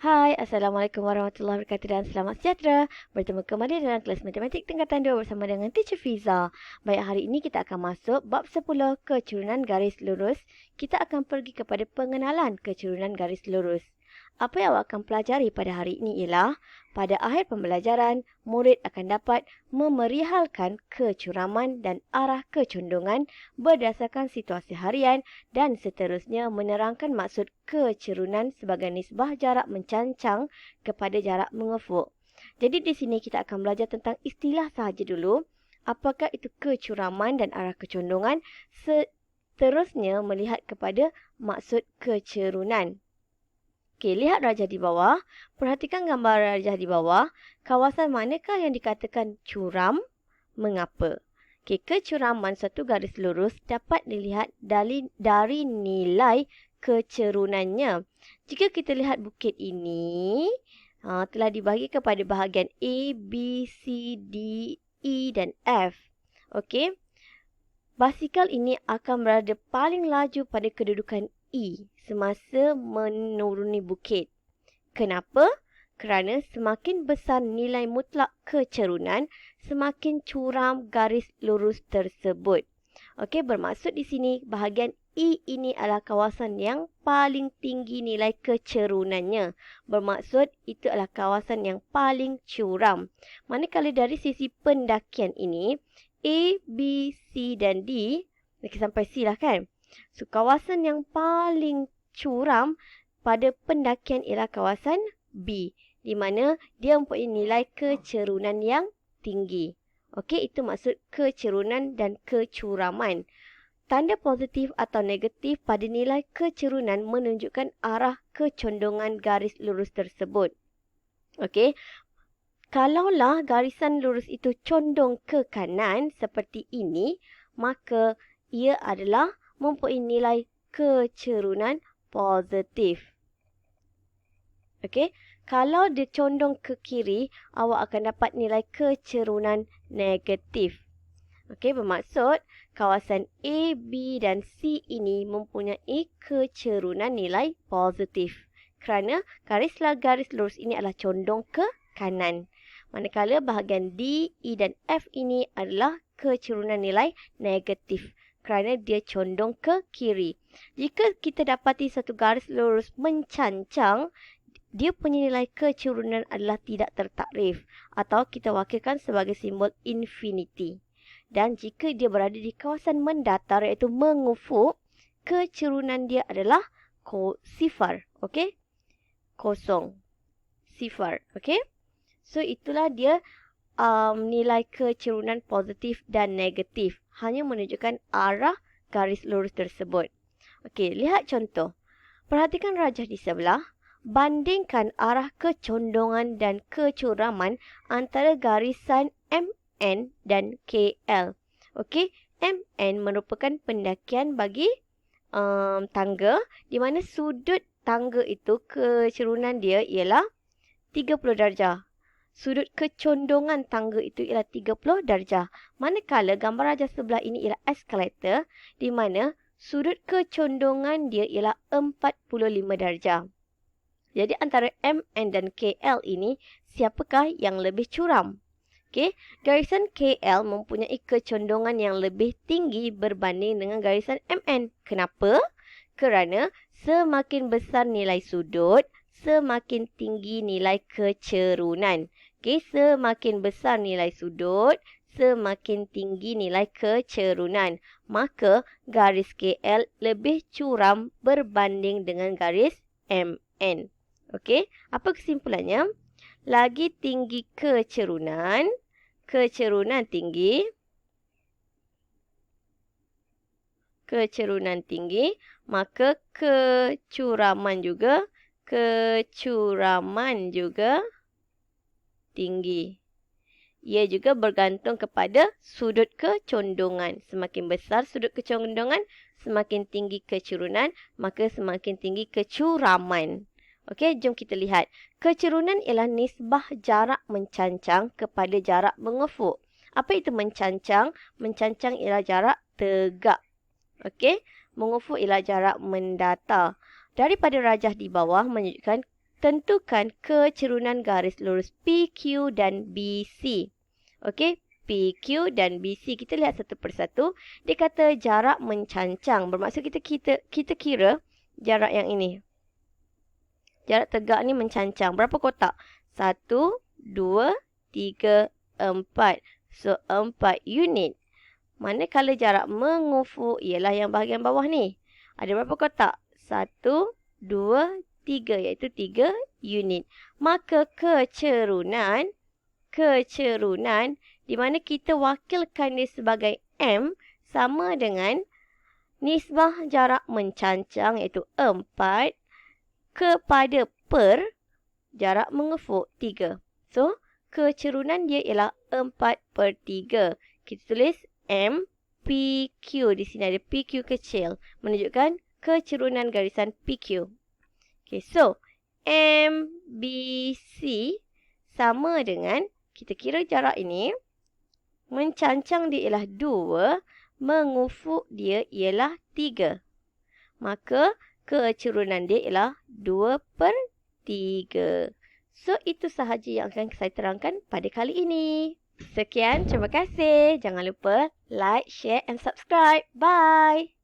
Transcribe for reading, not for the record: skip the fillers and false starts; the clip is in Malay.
Hai, Assalamualaikum warahmatullahi wabarakatuh dan selamat sejahtera. Bertemu kembali dalam kelas Matematik Tingkatan 2 bersama dengan Teacher Fiza. Baik, hari ini kita akan masuk bab 10 kecurunan garis lurus. Kita akan pergi kepada pengenalan kecurunan garis lurus. Apa yang awak akan pelajari pada hari ini ialah, pada akhir pembelajaran, murid akan dapat memerihalkan kecuraman dan arah kecondongan berdasarkan situasi harian dan seterusnya menerangkan maksud kecerunan sebagai nisbah jarak mencancang kepada jarak mengefuk. Jadi di sini kita akan belajar tentang istilah sahaja dulu. Apakah itu kecuraman dan arah kecondongan? Seterusnya melihat kepada maksud kecerunan. Okey, lihat rajah di bawah. Perhatikan gambar rajah di bawah. Kawasan manakah yang dikatakan curam? Mengapa? Okey, kecuraman suatu garis lurus dapat dilihat dari nilai kecerunannya. Jika kita lihat bukit ini, telah dibagi kepada bahagian A, B, C, D, E dan F. Okey. Basikal ini akan berada paling laju pada kedudukan E semasa menuruni bukit. Kenapa? Kerana semakin besar nilai mutlak kecerunan, semakin curam garis lurus tersebut. Okey, bermaksud di sini bahagian E ini adalah kawasan yang paling tinggi nilai kecerunannya. Bermaksud itu adalah kawasan yang paling curam. Manakala dari sisi pendakian ini, A, B, C dan D, sampai C lah kan. So, kawasan yang paling curam pada pendakian ialah kawasan B, di mana dia mempunyai nilai kecerunan yang tinggi. Okey, itu maksud kecerunan dan kecuraman. Tanda positif atau negatif pada nilai kecerunan menunjukkan arah kecondongan garis lurus tersebut. Okey. Kalaulah garisan lurus itu condong ke kanan seperti ini, maka ia adalah mempunyai nilai kecerunan positif. Okey, kalau dia condong ke kiri, awak akan dapat nilai kecerunan negatif. Okey, bermaksud kawasan A, B dan C ini mempunyai kecerunan nilai positif. Kerana garis lurus ini adalah condong ke kanan. Manakala bahagian D, E dan F ini adalah kecerunan nilai negatif kerana dia condong ke kiri. Jika kita dapati satu garis lurus mencancang, dia punya nilai kecerunan adalah tidak tertakrif atau kita wakilkan sebagai simbol infinity. Dan jika dia berada di kawasan mendatar iaitu mengufuk, kecerunan dia adalah sifar. Okey? Kosong. Sifar. Okey? So, itulah dia nilai kecerunan positif dan negatif. Hanya menunjukkan arah garis lurus tersebut. Okey, lihat contoh. Perhatikan rajah di sebelah. Bandingkan arah kecondongan dan kecuraman antara garisan MN dan KL. Okey, MN merupakan pendakian bagi tangga, di mana sudut tangga itu kecerunan dia ialah 30 darjah. Sudut kecondongan tangga itu ialah 30 darjah. Manakala gambar rajah sebelah ini ialah eskalator, di mana sudut kecondongan dia ialah 45 darjah. Jadi antara MN dan KL ini, siapakah yang lebih curam? Okey, garisan KL mempunyai kecondongan yang lebih tinggi berbanding dengan garisan MN. Kenapa? Kerana semakin besar nilai sudut, semakin tinggi nilai kecerunan. Okey, semakin besar nilai sudut, semakin tinggi nilai kecerunan. Maka garis KL lebih curam berbanding dengan garis MN. Okey, apa kesimpulannya? Lagi tinggi kecerunan tinggi, maka kecuraman juga tinggi. Ia juga bergantung kepada sudut kecondongan. Semakin besar sudut kecondongan, semakin tinggi kecerunan, maka semakin tinggi kecuraman. Okey, jom kita lihat. Kecerunan ialah nisbah jarak mencancang kepada jarak mengefuk. Apa itu mencancang? Mencancang ialah jarak tegak. Okey, mengufuk ialah jarak mendatar. Daripada rajah di bawah menunjukkan tentukan kecerunan garis lurus PQ dan BC. Okey, PQ dan BC. Kita lihat satu persatu. Dia kata jarak mencancang. Bermaksud kita kira jarak yang ini. Jarak tegak ni mencancang. Berapa kotak? 1, 2, 3, 4. So, 4 unit. Manakala jarak mengufuk ialah yang bahagian bawah ni. Ada berapa kotak? 1, 2, 3. Iaitu 3 unit. Maka kecerunan di mana kita wakilkan dia sebagai M sama dengan nisbah jarak mencancang iaitu 4 kepada per jarak mengufuk 3. So, kecerunan dia ialah 4/3. Kita tulis MPQ. Di sini ada PQ kecil. Menunjukkan kecerunan garisan PQ. Okay, so MBC sama dengan, kita kira jarak ini, mencancang dia ialah 2, mengufuk dia ialah 3. Maka kecerunan dia ialah 2/3. So, itu sahaja yang akan saya terangkan pada kali ini. Sekian, terima kasih. Jangan lupa like, share and subscribe. Bye!